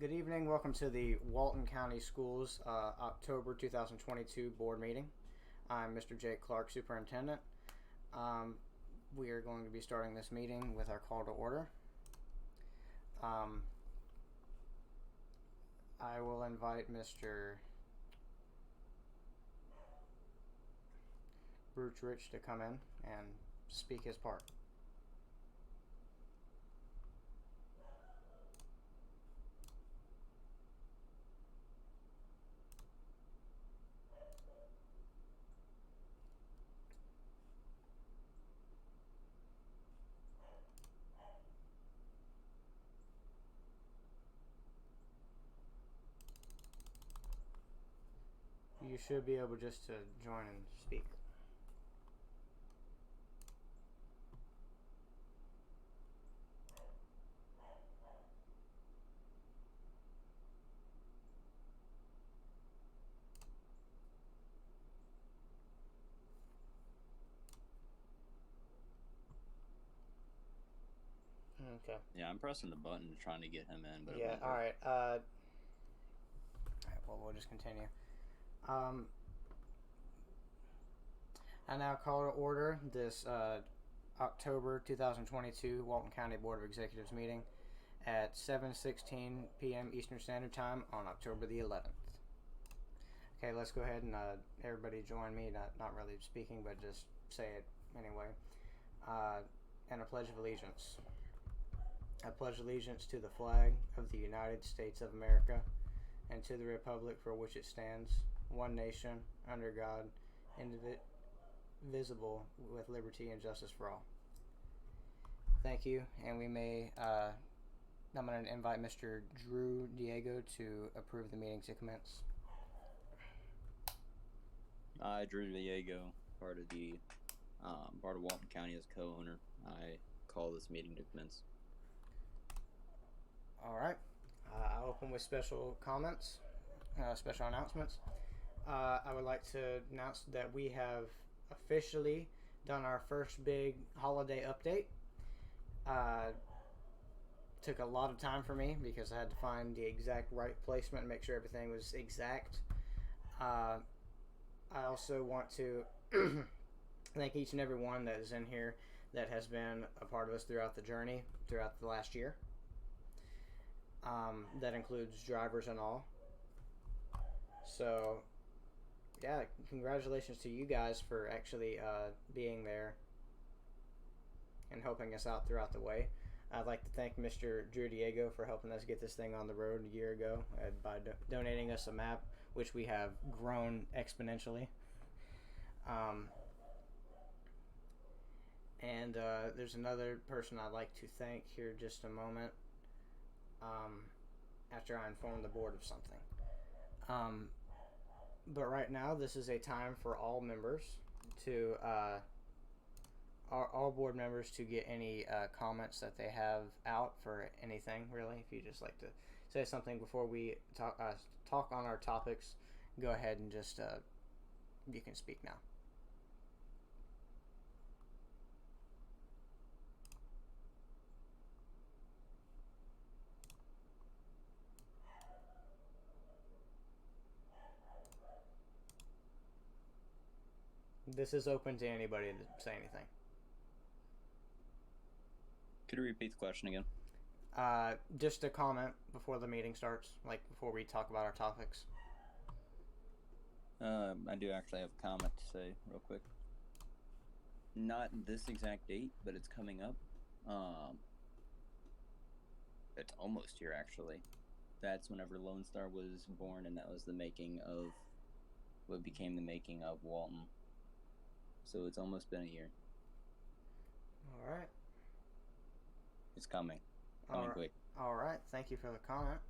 Good evening. Welcome to the Walton County Schools October 2022 board meeting. I'm Mr. Jake Clark, Superintendent. We are going to be starting this meeting with our call to order. I will invite Mr. Rich to come in and speak his part. You should be able just to join and speak. Okay. Yeah, I'm pressing the button trying to get him in, but Yeah, it won't work. all right, well, we'll just continue. I now call to order this October 2022 Walton County Board of Executives meeting at 7:16 p.m. Eastern Standard Time on October the 11th. Okay, let's go ahead and everybody join me. Not really speaking, but just say it anyway. And a pledge of allegiance. I pledge allegiance to the flag of the United States of America and to the republic for which it stands, one nation, under God, indivisible, with liberty and justice for all. Thank you, and we may. I'm going to invite Mr. Drew Diego to approve the meeting to commence. I, Drew Diego, part of Walton County as co-owner. I call this meeting to commence. All right. I'll open with special comments, special announcements. I would like to announce that we have officially done our first big holiday update. Took a lot of time for me because I had to find the exact right placement and make sure everything was exact. I also want to thank each and every one that is in here that has been a part of us throughout the journey, throughout the last year. That includes drivers and all. So, yeah, congratulations to you guys for actually being there and helping us out throughout the way. I'd like to thank Mr. Drew Diego for helping us get this thing on the road a year ago by donating us a map, which we have grown exponentially. And there's another person I'd like to thank here just a moment after I inform the board of something. But right now, this is a time for all members to all board members to get any comments that they have out for anything, really. If you just like to say something before we talk on our topics, go ahead and just you can speak now. This is open to anybody to say anything. Could you repeat the question again? Just a comment before the meeting starts, like before we talk about our topics. I do actually have a comment to say real quick. Not this exact date, but it's coming up. It's almost here, actually. That's whenever Lone Star was born, and that was the making of what became the making of Walton. So it's almost been a year. All right. It's coming. Coming quick. All right. Thank you for the comment.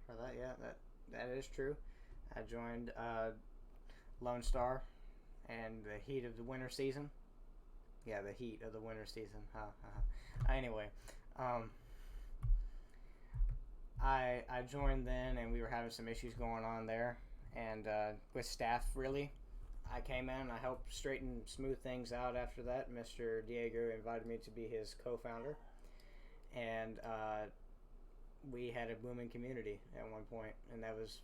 For that, yeah, that is true. I joined Lone Star and the heat of the winter season. Yeah, the heat of the winter season. Anyway, I joined then, and we were having some issues going on there, and with staff really. I came in and I helped straighten, smooth things out after that. Mr. Diego invited me to be his co-founder. And we had a booming community at one point, and that was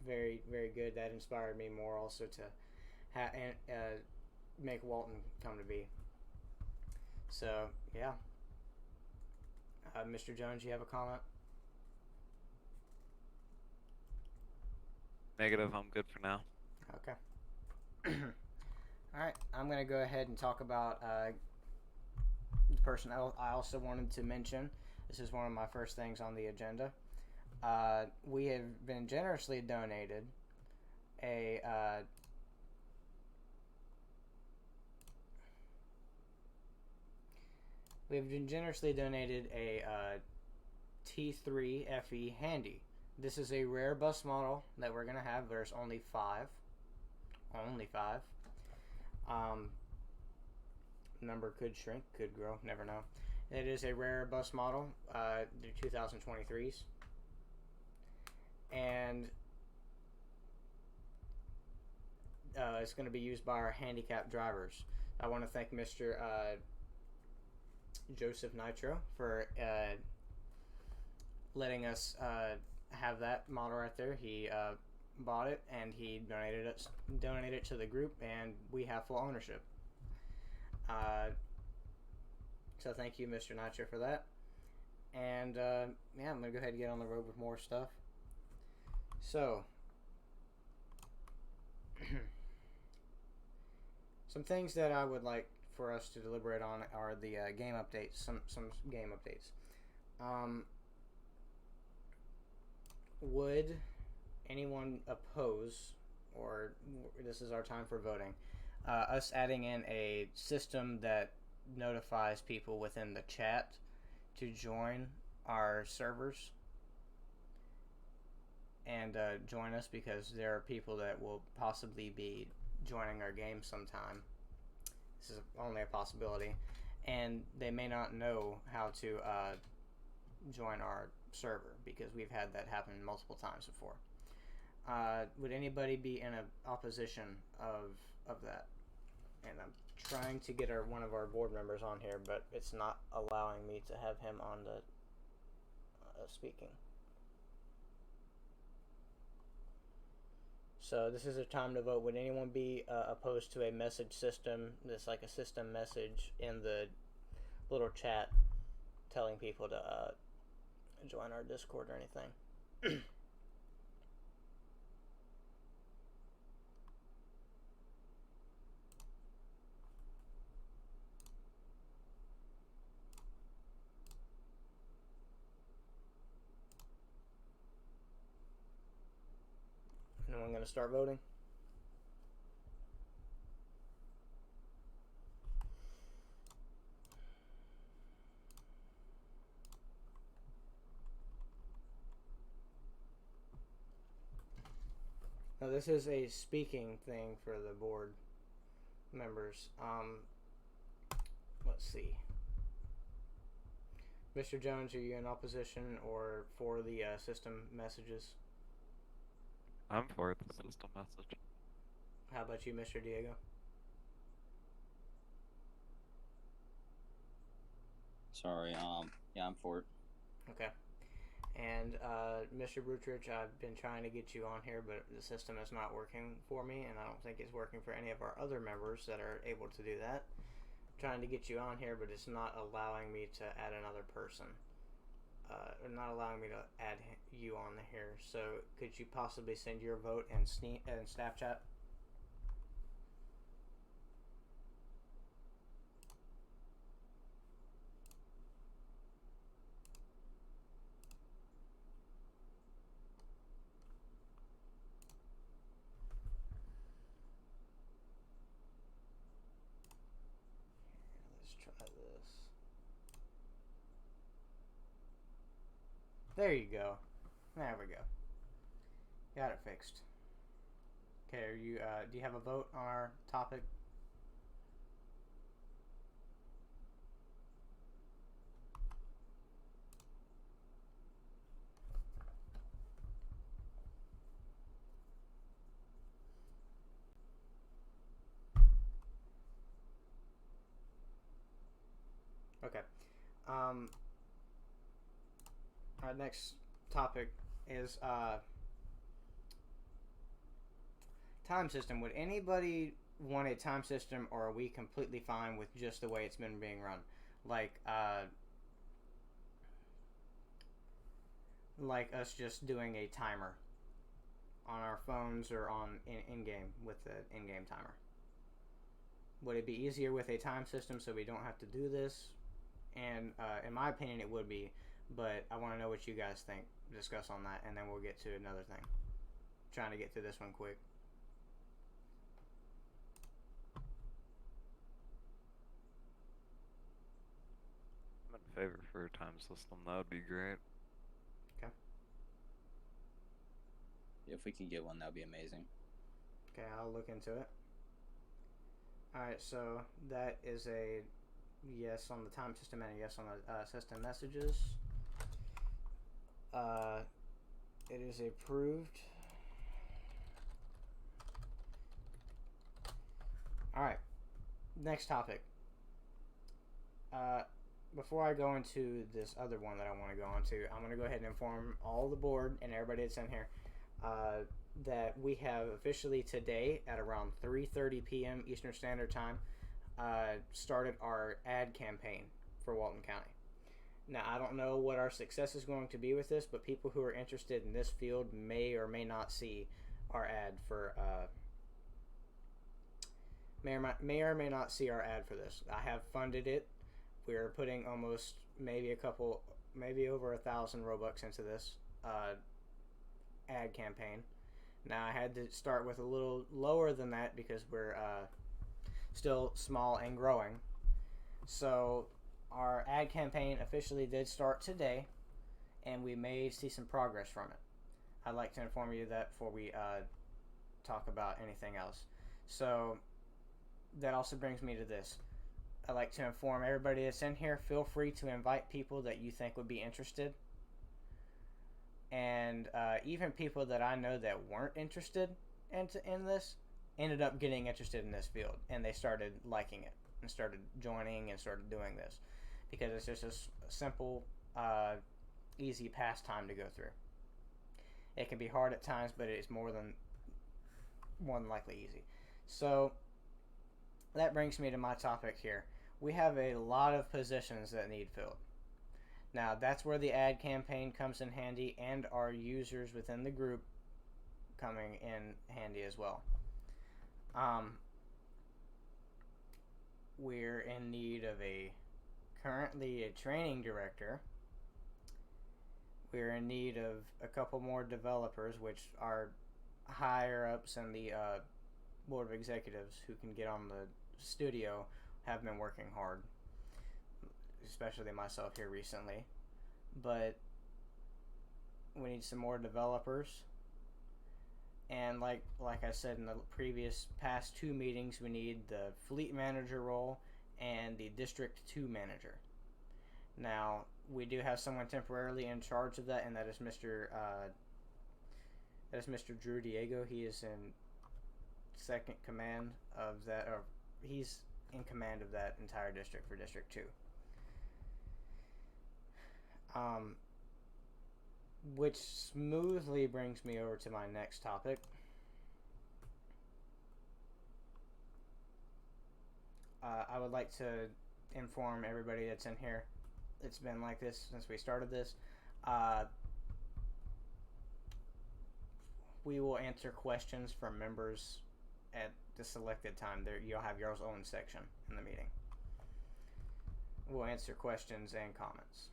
very, very good. That inspired me more also to make Walton come to be. So, yeah. Mr. Jones, you have a comment? Negative, I'm good for now. Okay. Alright, I'm going to go ahead and talk about the person I also wanted to mention. This is one of my first things on the agenda. We have been generously donated a T3 FE Handy. This is a rare bus model that we're gonna have. There's only 5. Only 5. Number could shrink, could grow, never know. It is a rare bus model. The 2023s, and it's going to be used by our handicapped drivers. I want to thank Mr. Joseph Nitro for letting us have that model right there. He bought it and he donated it to the group, and we have full ownership. So thank you, Mr. Nitro, for that. And yeah, I'm gonna go ahead and get on the road with more stuff. So some things that I would like for us to deliberate on are the game updates. Some game updates. Would anyone oppose, or this is our time for voting, us adding in a system that notifies people within the chat to join our servers and join us, because there are people that will possibly be joining our game sometime. This is only a possibility, and they may not know how to join our server, because we've had that happen multiple times before. Would anybody be in opposition of that? And I'm trying to get one of our board members on here, but it's not allowing me to have him on the speaking. So this is a time to vote. Would anyone be opposed to a message system that's like a system message in the little chat telling people to join our Discord or anything? Anyone going to start voting? Now this is a speaking thing for the board members. Let's see. Mr. Jones, are you in opposition or for the system messages? I'm for the system message. How about you, Mr. Diego? Sorry, yeah, I'm for it. Okay. And Mr. Brutrich, I've been trying to get you on here, but the system is not working for me, and I don't think it's working for any of our other members that are able to do that. I'm trying to get you on here, but it's not allowing me to add another person. Not allowing me to add you on here. So could you possibly send your vote in staff chat? Let's try this. There you go. There we go. Got it fixed. Okay, are you? Do you have a vote on our topic? Okay. Our next topic is time system. Would anybody want a time system, or are we completely fine with just the way it's been being run? Like us just doing a timer on our phones or on in game with the in-game timer. Would it be easier with a time system so we don't have to do this? And in my opinion, it would be, but I want to know what you guys think. Discuss on that, and then we'll get to another thing. Trying to get to this one quick. I'm in favor for a time system. That would be great. Okay. If we can get one, that would be amazing. Okay, I'll look into it. Alright, so that is a yes on the time system and a yes on the system messages. It is approved. Alright, next topic. Before I go into this other one that I want to go into, I'm going to go ahead and inform all the board and everybody that's in here that we have officially today at around 3:30 p.m. Eastern Standard Time started our ad campaign for Walton County. Now, I don't know what our success is going to be with this, but people who are interested in this field may or may not see our ad for may or may not see our ad for this. I have funded it. We are putting almost maybe over 1,000 Robux into this ad campaign. Now, I had to start with a little lower than that because we're still small and growing. So our ad campaign officially did start today, and we may see some progress from it. I'd like to inform you that before we talk about anything else. So that also brings me to this. I'd like to inform everybody that's in here, feel free to invite people that you think would be interested. And even people that I know that weren't interested in this ended up getting interested in this field, and they started liking it and started joining and started doing this because it's just a simple, easy pastime to go through. It can be hard at times, but it's more than likely easy. So that brings me to my topic here. We have a lot of positions that need filled. Now, that's where the ad campaign comes in handy, and our users within the group coming in handy as well. We're in need of currently a training director. We're in need of a couple more developers, which are higher ups in the board of executives who can get on the studio have been working hard, especially myself here recently. But we need some more developers, and like I said in the past 2 meetings, we need the fleet manager role and the District 2 manager. Now, we do have someone temporarily in charge of that, and that is Mr. Drew Diego. He is in second command of that, or he's in command of that entire district for District 2. Which smoothly brings me over to my next topic. I would like to inform everybody that's in here. It's been like this since we started this. We will answer questions from members at the selected time. There, you'll have your own section in the meeting. We'll answer questions and comments.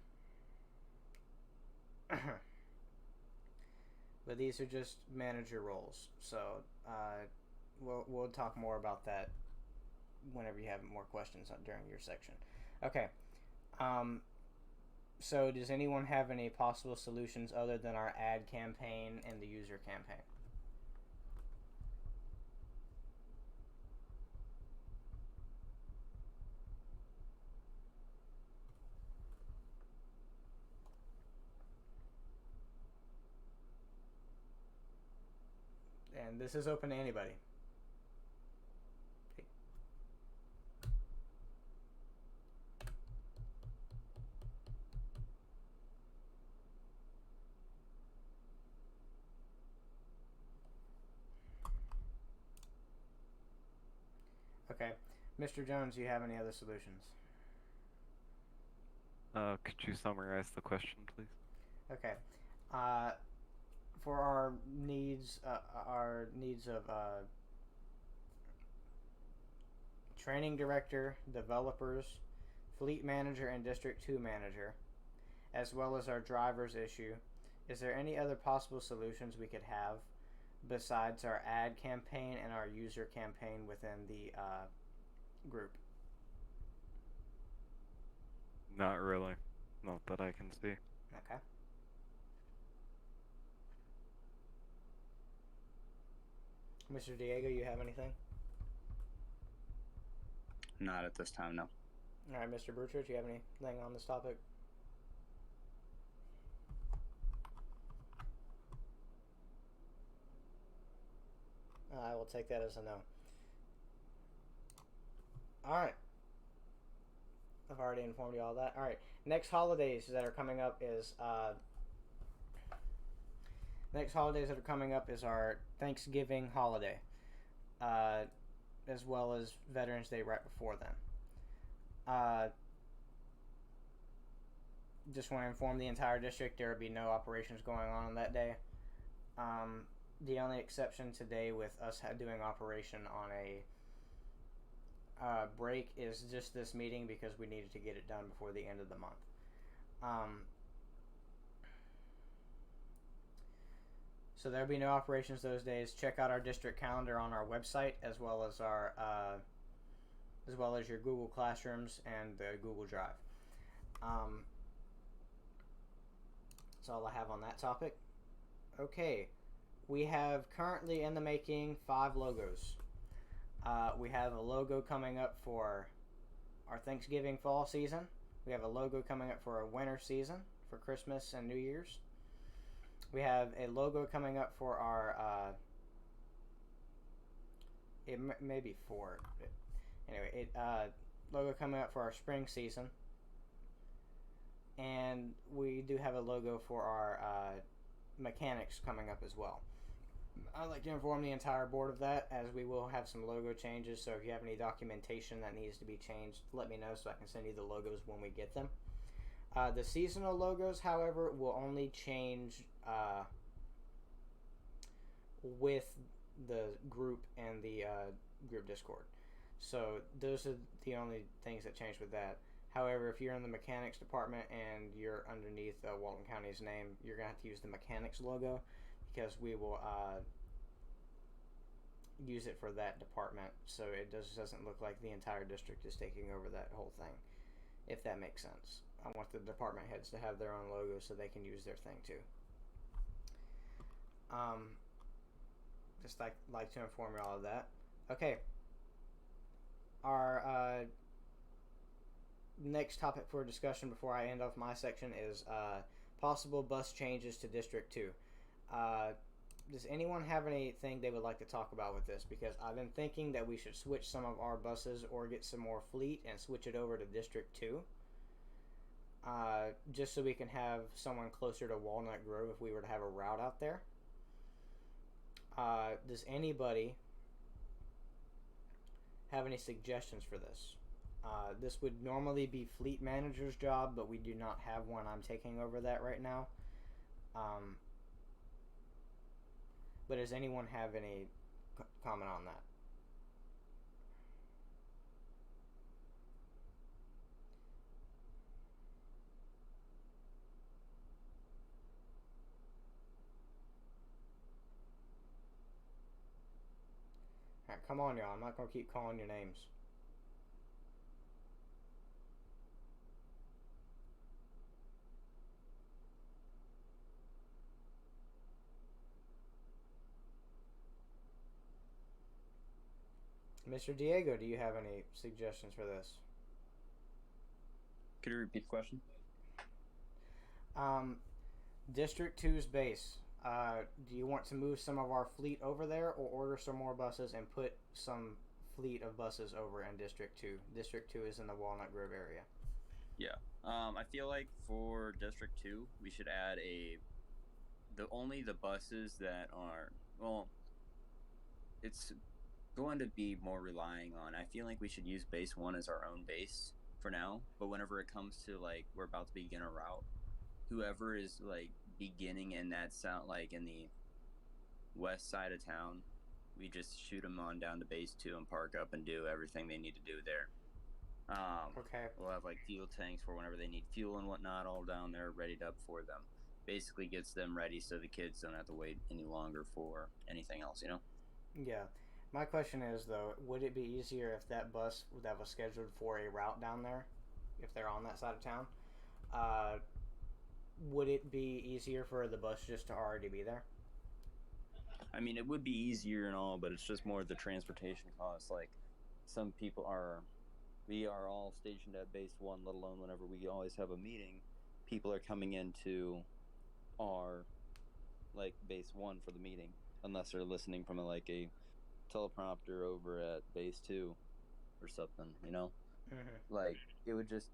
But these are just manager roles, so we'll talk more about that whenever you have more questions during your section. Okay. So does anyone have any possible solutions other than our ad campaign and the user campaign? And this is open to anybody. Okay. Mr. Jones, do you have any other solutions? Could you summarize the question, please? Okay. Uh, for our needs of training director, developers, fleet manager, and District 2 manager, as well as our driver's issue, is there any other possible solutions we could have besides our ad campaign and our user campaign within the group? Not really. Not that I can see. Okay. Mr. Diego, you have anything? Not at this time, no. All right, Mr. Burchard, do you have anything on this topic? I will take that as a no. All right. I've already informed you all that. All right. Next holidays that are coming up is our Thanksgiving holiday, as well as Veterans Day right before then. Just want to inform the entire district there will be no operations going on that day. The only exception today with us doing operation on a break is just this meeting because we needed to get it done before the end of the month. So there'll be no operations those days. Check out our district calendar on our website, as well as your Google Classrooms and the Google Drive. That's all I have on that topic. Okay, we have currently in the making 5 logos. We have a logo coming up for our Thanksgiving fall season. We have a logo coming up for our winter season for Christmas and New Year's. We have a logo coming up for our it may be 4. Anyway, logo coming up for our spring season. And we do have a logo for our mechanics coming up as well. I'd like to inform the entire board of that, as we will have some logo changes. So if you have any documentation that needs to be changed, let me know so I can send you the logos when we get them. The seasonal logos, however, will only change with the group and the group Discord. So those are the only things that change with that. However, if you're in the mechanics department and you're underneath Walton County's name, you're going to have to use the mechanics logo, because we will use it for that department, so it doesn't look like the entire district is taking over that whole thing, if that makes sense. I want the department heads to have their own logo so they can use their thing too. Just like to inform you all of that. Okay. Our next topic for discussion before I end off my section is possible bus changes to District 2. Does anyone have anything they would like to talk about with this? Because I've been thinking that we should switch some of our buses or get some more fleet and switch it over to District 2. Just so we can have someone closer to Walnut Grove if we were to have a route out there. Does anybody have any suggestions for this? This would normally be fleet manager's job, but we do not have one. I'm taking over that right now. But does anyone have any comment on that? Alright, come on, y'all. I'm not going to keep calling your names. Mr. Diego, do you have any suggestions for this? Could you repeat the question? District 2's base. Do you want to move some of our fleet over there, or order some more buses and put some fleet of buses over in District 2? District 2 is in the Walnut Grove area. Yeah. I feel like for District 2, we should add only the buses that are, well, it's going to be more relying on. I feel like we should use base one as our own base for now. But whenever it comes to like we're about to begin a route, whoever is like beginning in that sound like in the west side of town, we just shoot them on down to base two and park up and do everything they need to do there. Okay. We'll have like fuel tanks for whenever they need fuel and whatnot, all down there readied up for them. Basically gets them ready so the kids don't have to wait any longer for anything else, you know? Yeah. My question is though, would it be easier if that bus that was scheduled for a route down there, if they're on that side of town, uh, would it be easier for the bus just to already be there? I mean, it would be easier and all, but it's just more the transportation costs. Like, some people are, we are all stationed at base one, let alone whenever we always have a meeting, people are coming into our, like, base one for the meeting, unless they're listening from a teleprompter over at base two or something, you know? Mm-hmm. Like, it would just,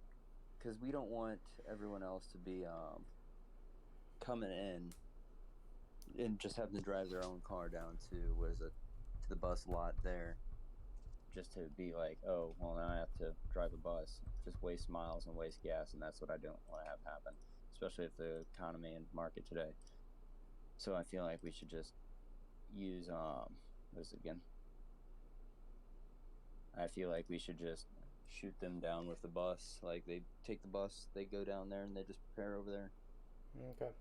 because we don't want everyone else to be coming in and just having to drive their own car down to to the bus lot there, just to be like, oh, well, now I have to drive a bus, just waste miles and waste gas, and that's what I don't want to have happen, especially with the economy and market today. So I feel like we should just use what is it again? I feel like we should just shoot them down with the bus. Like they take the bus, they go down there, and they just prepare over there. Okay.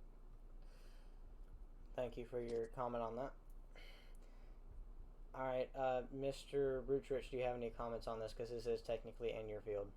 Thank you for your comment on that. All right, Mr. Brutrich, do you have any comments on this? Because this is technically in your field.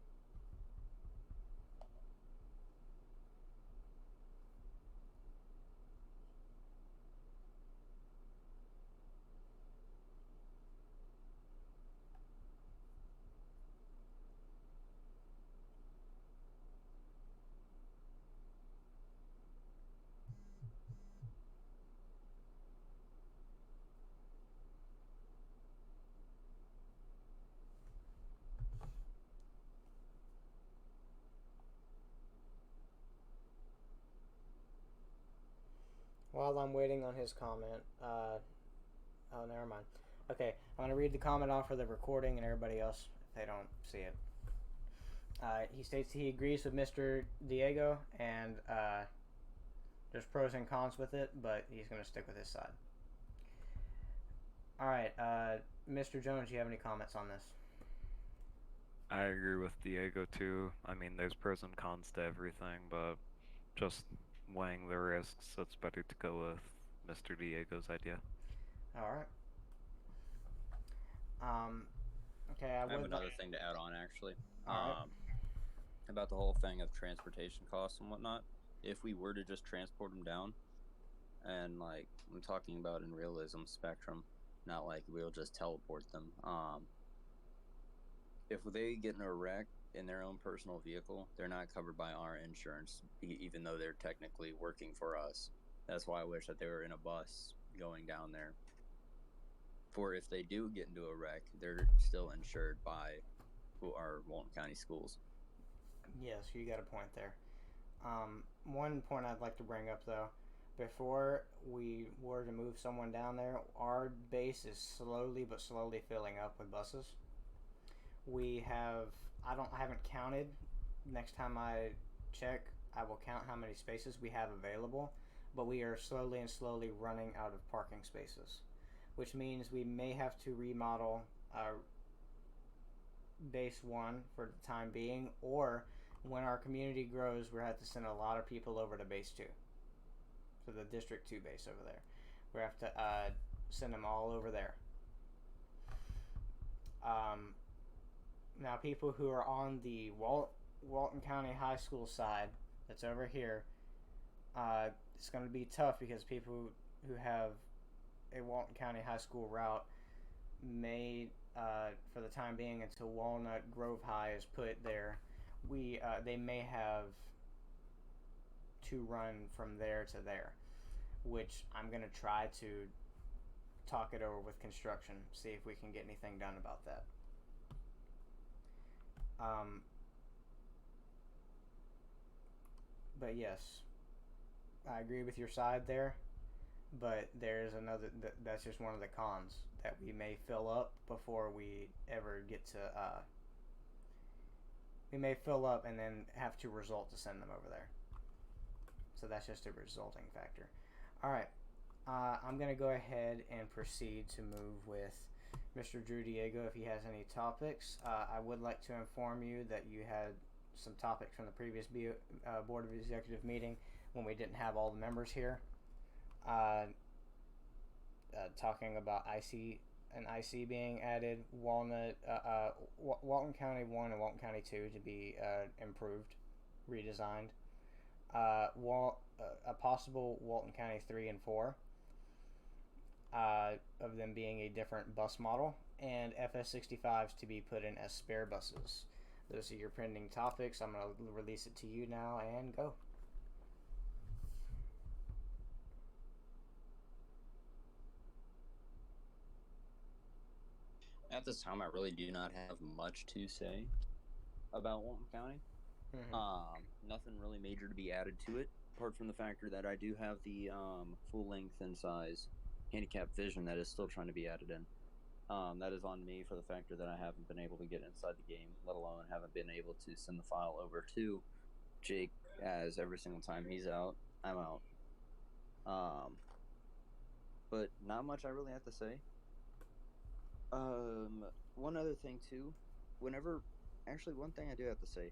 While I'm waiting on his comment, oh, never mind. Okay, I'm gonna read the comment off for the recording and everybody else if they don't see it. He states he agrees with Mr. Diego, and there's pros and cons with it, but he's gonna stick with his side. All right, Mr. Jones, do you have any comments on this? I agree with Diego too. I mean, there's pros and cons to everything, but just weighing the risks, it's better to go with Mr. Diego's idea. All right. Okay, I have another thing to add on, actually. All right. About the whole thing of transportation costs and whatnot. If we were to just transport them down, and like I'm talking about in realism spectrum, not like we'll just teleport them. If they get in a wreck in their own personal vehicle, they're not covered by our insurance, even though they're technically working for us. That's why I wish that they were in a bus going down there. For if they do get into a wreck, they're still insured by our Walton County schools. Yes, you got a point there. One point I'd like to bring up though, before we were to move someone down there, our base is slowly but slowly filling up with buses. We have, I haven't counted. Next time I check, I will count how many spaces we have available, but we are slowly and slowly running out of parking spaces, which means we may have to remodel base one for the time being, or when our community grows, we're have to send a lot of people over to base two, to the District 2 base over there. We have to send them all over there. Now, people who are on the Walton County High School side, that's over here, it's going to be tough because people who have a Walton County High School route may, for the time being, until Walnut Grove High is put there, they may have to run from there to there, which I'm going to try to talk it over with construction, see if we can get anything done about that. But yes, I agree with your side there. but there's another. That's just one of the cons that we may fill up before we ever get to. We may fill up and then have to result to send them over there. So that's just a resulting factor. All right. I'm going to go ahead and proceed to move with Mr. Drew Diego if he has any topics. I would like to inform you that you had some topics from the previous Board of Executive meeting when we didn't have all the members here. Talking about IC being added, Walton County 1 and Walton County 2 to be improved, redesigned. A possible Walton County 3 and 4 of them being a different bus model, and FS65s to be put in as spare buses. Those are your pending topics. I'm going to release it to you now and go. At this time, I really do not have much to say about Walton County. Nothing really major to be added to it, apart from the factor that I do have the full length and size handicap vision that is still trying to be added in. That is on me for the factor that I haven't been able to get inside the game, let alone haven't been able to send the file over to Jake, as every single time he's out, I'm out. But not much I really have to say. One other thing too, one thing I do have to say,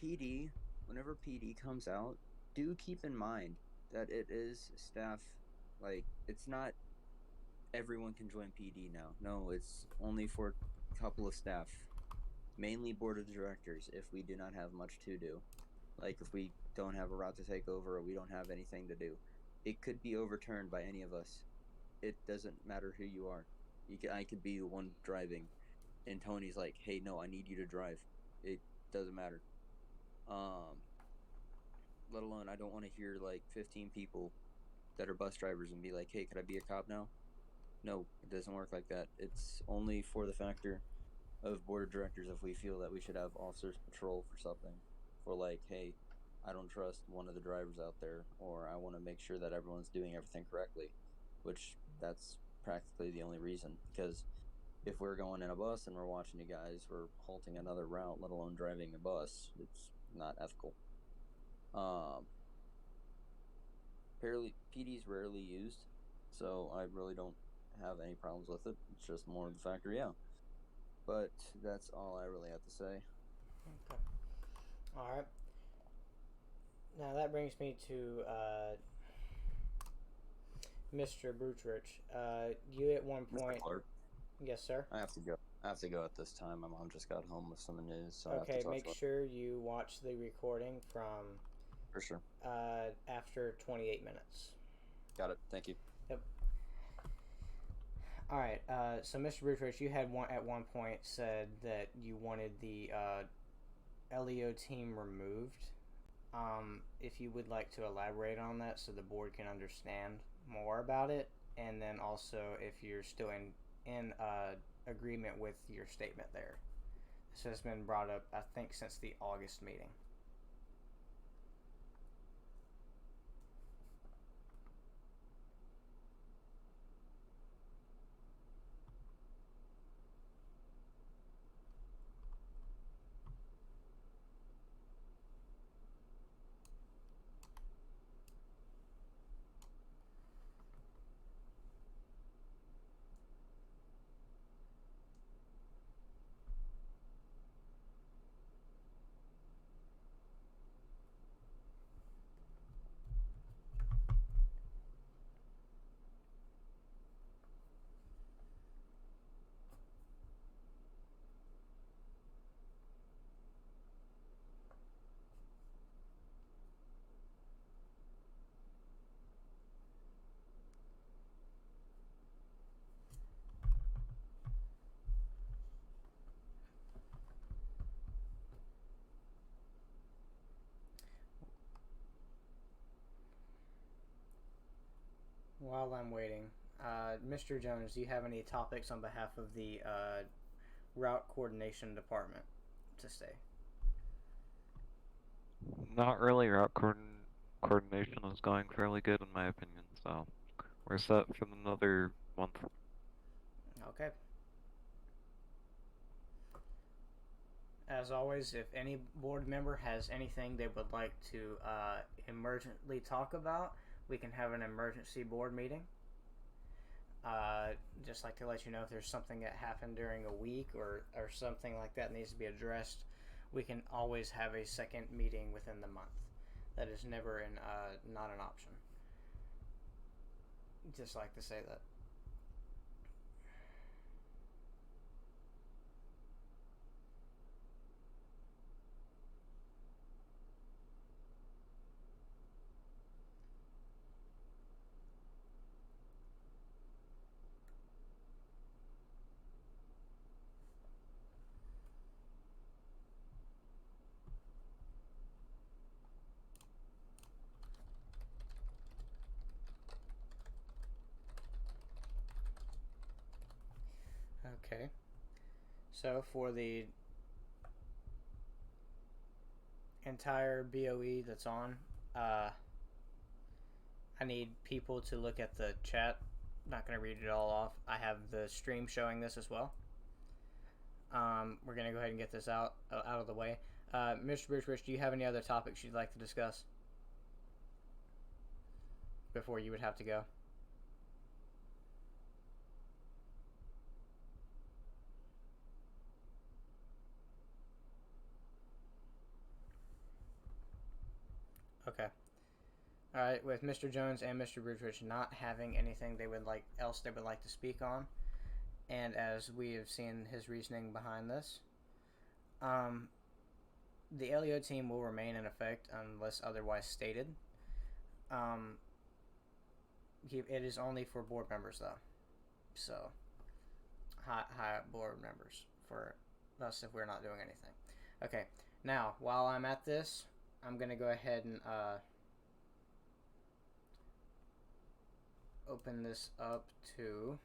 PD, whenever PD comes out, do keep in mind that it is staff, like, it's not everyone can join PD now. No, it's only for a couple of staff, mainly board of directors, if we do not have much to do. Like, if we don't have a route to take over or we don't have anything to do, it could be overturned by any of us. It doesn't matter who you are. I could be the one driving, and Tony's like, "Hey, no, I need you to drive." It doesn't matter. Let alone, I don't want to hear like 15 people that are bus drivers and be like, "Hey, could I be a cop now?" No, it doesn't work like that. It's only for the factor of board of directors if we feel that we should have officers patrol for something. For like, hey, I don't trust one of the drivers out there, or I want to make sure that everyone's doing everything correctly, which that's practically the only reason. Because if we're going in a bus and we're watching you guys, we're halting another route, let alone driving a bus. It's not ethical. PD's rarely used, so I really don't have any problems with it. It's just more of the factor, yeah. But that's all I really have to say. Okay. All right. Now that brings me to Mr. Brutrich. You at one point. Mr. Clark. Yes, sir. I have to go. I have to go at this time. My mom just got home with some news, so I have to Okay, talk make sure you watch the recording from for sure. After 28 minutes. Got it. Thank you. Yep. All right. So, Mr. Brutrich, you had at one point said that you wanted the LEO team removed. If you would like to elaborate on that so the board can understand more about it, and then also if you're still in agreement with your statement there. This has been brought up, I think, since the August meeting. While I'm waiting, Mr. Jones, do you have any topics on behalf of the route coordination department to say? Not really. Route coordination is going fairly good in my opinion, so We're set for another month. Okay. As always, if any board member has anything they would like to emergently talk about, we can have an emergency board meeting. Just like to let you know if there's something that happened during a week or something like that needs to be addressed, we can always have a second meeting within the month. That is never not an option. Just like to say that. Okay. So for the entire BOE that's on, I need people to look at the chat. I'm not going to read it all off. I have the stream showing this as well. We're going to go ahead and get this out of the way. Mr. Bridgewich, do you have any other topics you'd like to discuss before you would have to go? Okay. All right. With Mr. Jones and Mr. Bridgewich not having anything they would like to speak on, and as we have seen his reasoning behind this, the LEO team will remain in effect unless otherwise stated. It is only for board members though, so high board members for us if we're not doing anything. Okay. Now, while I'm at this, I'm gonna go ahead and open this up to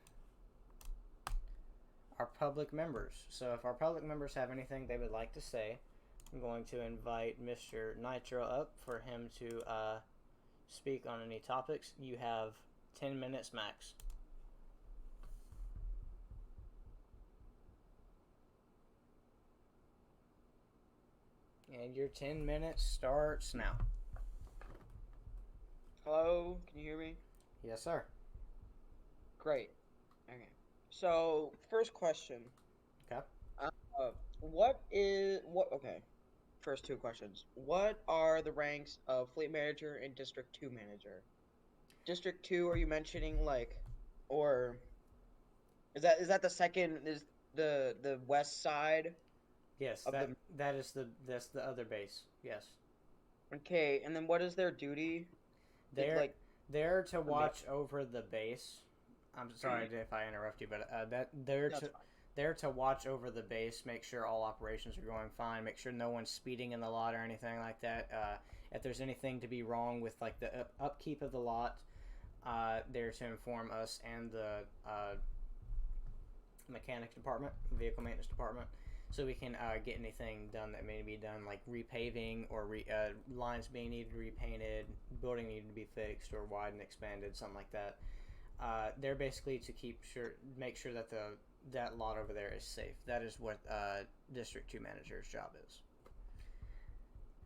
our public members. So if our public members have anything they would like to say, I'm going to invite Mr. Nitro up for him to speak on any topics. You have 10 minutes max. And your 10 minutes starts now. Hello, can you hear me? Yes, sir. Great. Okay. So, first question. Okay. Okay. First two questions. What are the ranks of Fleet Manager and District 2 Manager? District 2, are you mentioning or is that the second, is the west side? Yes, that's the other base. Yes. Okay, and then what is their duty? They're to watch over the base. I'm sorry if I interrupt you, but they're to watch over the base, make sure all operations are going fine, make sure no one's speeding in the lot or anything like that. If there's anything to be wrong with like the upkeep of the lot, they're to inform us and the mechanics department, vehicle maintenance department, so we can get anything done that may be done, like repaving or lines being needed repainted, building needed to be fixed or widened, expanded, something like that. They're basically to make sure that that lot over there is safe. That is what District 2 Manager's job is.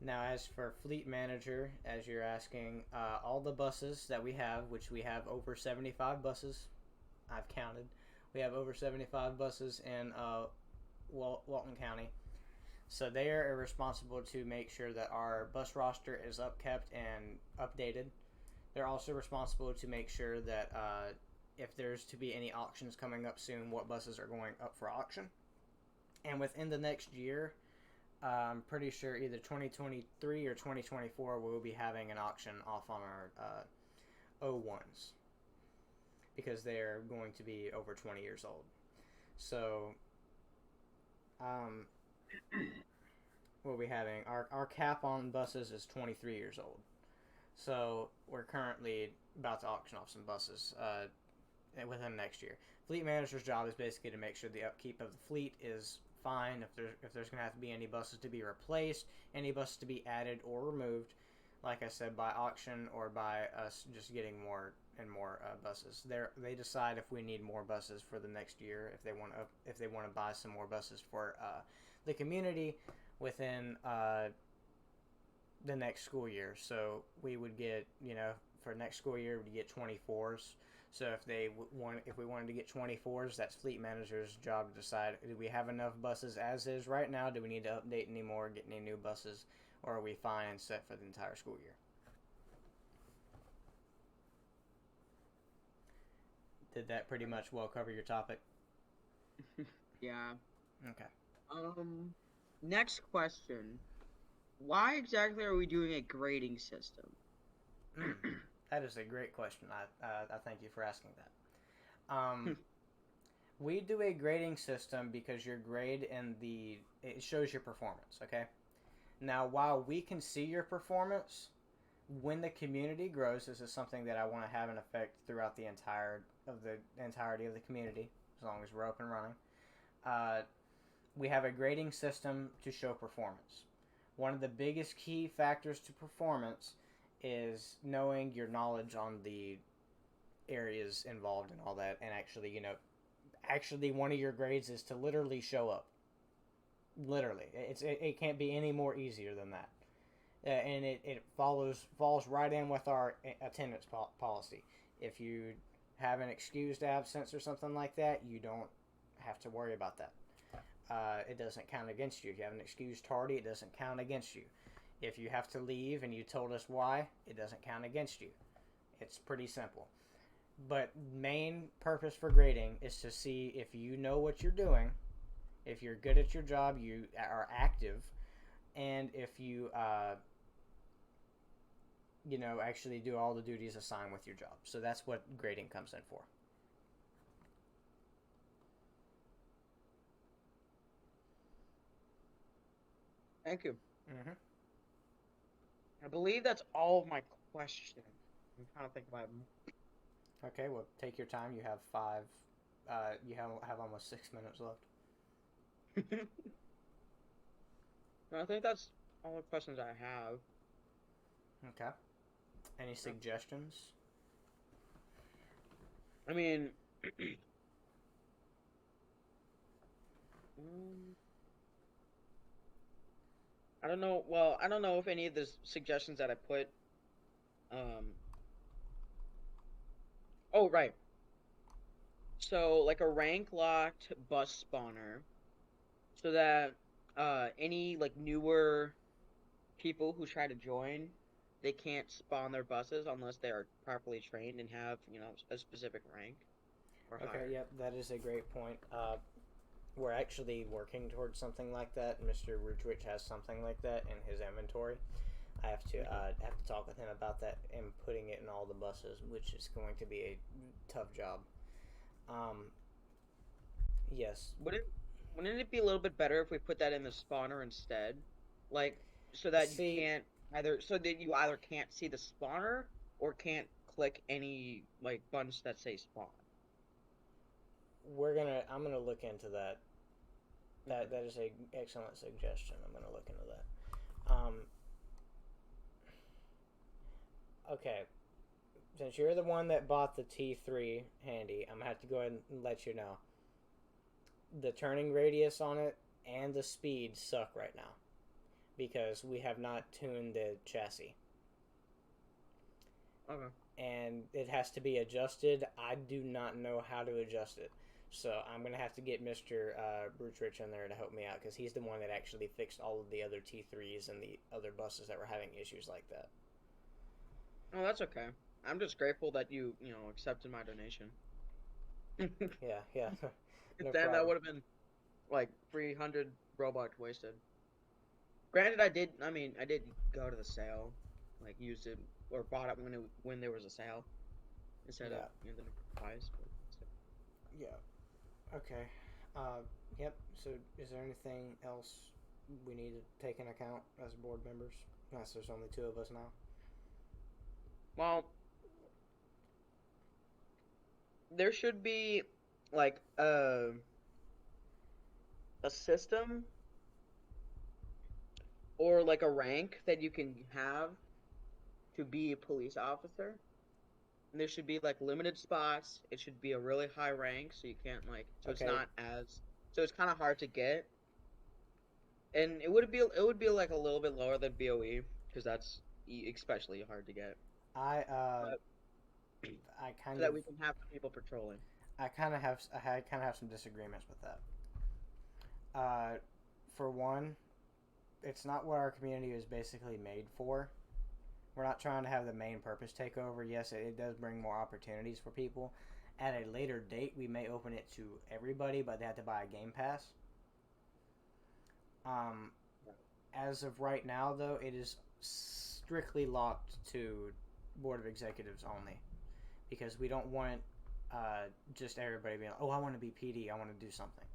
Now, as for Fleet Manager, as you're asking, all the buses that we have, which we have over 75 buses, I've counted. We have over 75 buses in Walton County. So they are responsible to make sure that our bus roster is upkept and updated. They're also responsible to make sure that if there's to be any auctions coming up soon, what buses are going up for auction. And within the next year, I'm pretty sure either 2023 or 2024 we'll be having an auction off on our O1s because they're going to be over 20 years old. So we'll be having our cap on buses is 23 years old. So we're currently about to auction off some buses within next year. Fleet Manager's job is basically to make sure the upkeep of the fleet is fine. If there's going to have to be any buses to be replaced, any buses to be added or removed, like I said, by auction or by us just getting more and more buses. They decide if we need more buses for the next year, if they want to buy some more buses for the community within the next school year. So we would get, for next school year, we'd get 24s. So if we wanted to get 24s, that's fleet manager's job to decide: do we have enough buses as is right now? Do we need to update any more, get any new buses, or are we fine and set for the entire school year? Did that pretty much well cover your topic? Yeah. Okay. Next question. Why exactly are we doing a grading system? That is a great question. I thank you for asking that. We do a grading system because your grade it shows your performance. Okay. Now, while we can see your performance, when the community grows, this is something that I want to have an effect throughout the entirety of the community, as long as we're up and running. We have a grading system to show performance. One of the biggest key factors to performance is knowing your knowledge on the areas involved and all that, and actually one of your grades is to literally show up. Literally, it can't be any more easier than that, and it falls right in with our attendance policy. If you have an excused absence or something like that, you don't have to worry about that. It doesn't count against you. If you have an excused tardy, it doesn't count against you. If you have to leave and you told us why, it doesn't count against you. It's pretty simple. But main purpose for grading is to see if you know what you're doing, if you're good at your job, you are active, and if you actually do all the duties assigned with your job. So that's what grading comes in for. Thank you. Mm-hmm. I believe that's all of my questions. I'm trying to think about it. Okay, well, take your time. You have you have almost 6 minutes left. No, I think that's all the questions I have. Okay. Any suggestions? I mean, I don't know. Well, I don't know if any of the suggestions that I put. Oh, right. So, like a rank locked bus spawner, so that any like newer people who try to join, they can't spawn their buses unless they are properly trained and have a specific rank or Okay, higher. yep, that is a great point. We're actually working towards something like that. Mr. Rutwich has something like that in his inventory. I have to talk with him about that and putting it in all the buses, which is going to be a tough job. Yes. Wouldn't it be a little bit better if we put that in the spawner instead, like so that you either can't see the spawner or can't click any like buttons that say spawn. I'm gonna look into that. That is a excellent suggestion. I'm gonna look into that. Okay, since you're the one that bought the T3 handy, I'm gonna have to go ahead and let you know. The turning radius on it and the speed suck right now because we have not tuned the chassis. Okay. And it has to be adjusted. I do not know how to adjust it. So I'm going to have to get Mr. Brutrich in there to help me out because he's the one that actually fixed all of the other T3s and the other buses that were having issues like that. Oh, that's okay. I'm just grateful that you accepted my donation. Yeah. No Then that problem. would have been like 300 Robux wasted. Granted, I did go to the sale, like used it or bought it when there was a sale instead of the price. Yeah. Okay. Yep. So, is there anything else we need to take into account as board members? Unless there's only two of us now. Well, there should be like a system or like a rank that you can have to be a police officer. And there should be like limited spots. It should be a really high rank, so you can't like, so it's Okay. not as, so it's kind of hard to get. And it would be like a little bit lower than BOE because that's especially hard to get. I But I so kind that of we can have people patrolling. I kind of have some disagreements with that. For one, it's not what our community is basically made for. We're not trying to have the main purpose take over. Yes, it does bring more opportunities for people. At a later date, we may open it to everybody, but they have to buy a game pass. As of right now, though, it is strictly locked to Board of Executives only, because we don't want just everybody being like, oh, I want to be PD, I want to do something.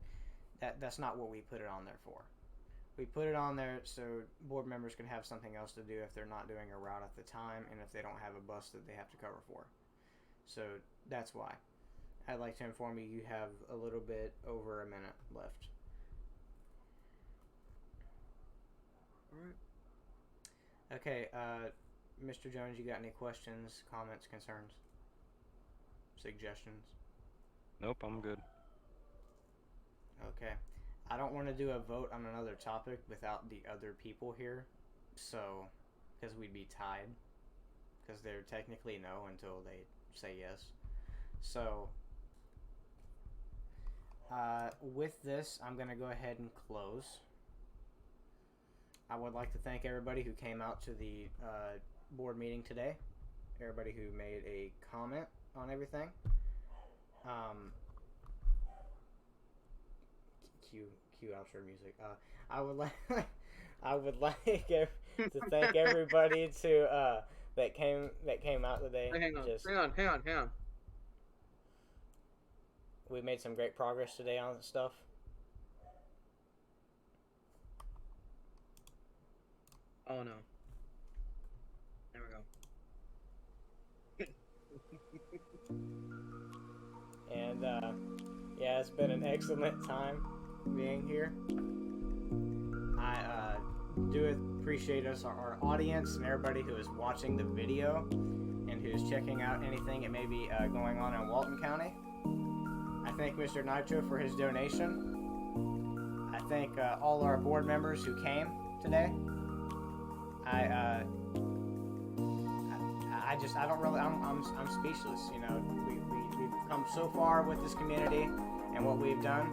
That's not what we put it on there for. We put it on there so board members can have something else to do if they're not doing a route at the time, and if they don't have a bus that they have to cover for. So that's why. I'd like to inform you, you have a little bit over a minute left. Alright. Okay, Mr. Jones, you got any questions, comments, concerns, suggestions? Nope, I'm good. Okay. I don't want to do a vote on another topic without the other people here, so, because we'd be tied, because they're technically no until they say yes. So, with this, I'm going to go ahead and close. I would like to thank everybody who came out to the board meeting today, everybody who made a comment on everything. Cue outro music. I would like to thank everybody that came out today. Hang on. We made some great progress today on stuff. Oh no. There we go. And yeah, it's been an excellent time being here. I do appreciate our audience and everybody who is watching the video and who's checking out anything that may be going on in Walton County. I thank Mr. Nitro for his donation. I thank all our board members who came today. I'm speechless. You know, we've come so far with this community and what we've done,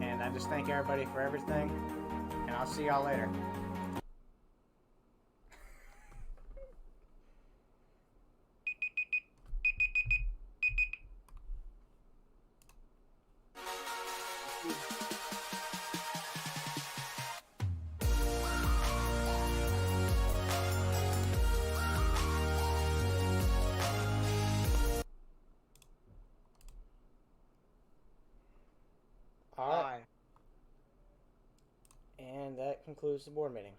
and I just thank everybody for everything, and I'll see y'all later. All right. And that concludes the board meeting.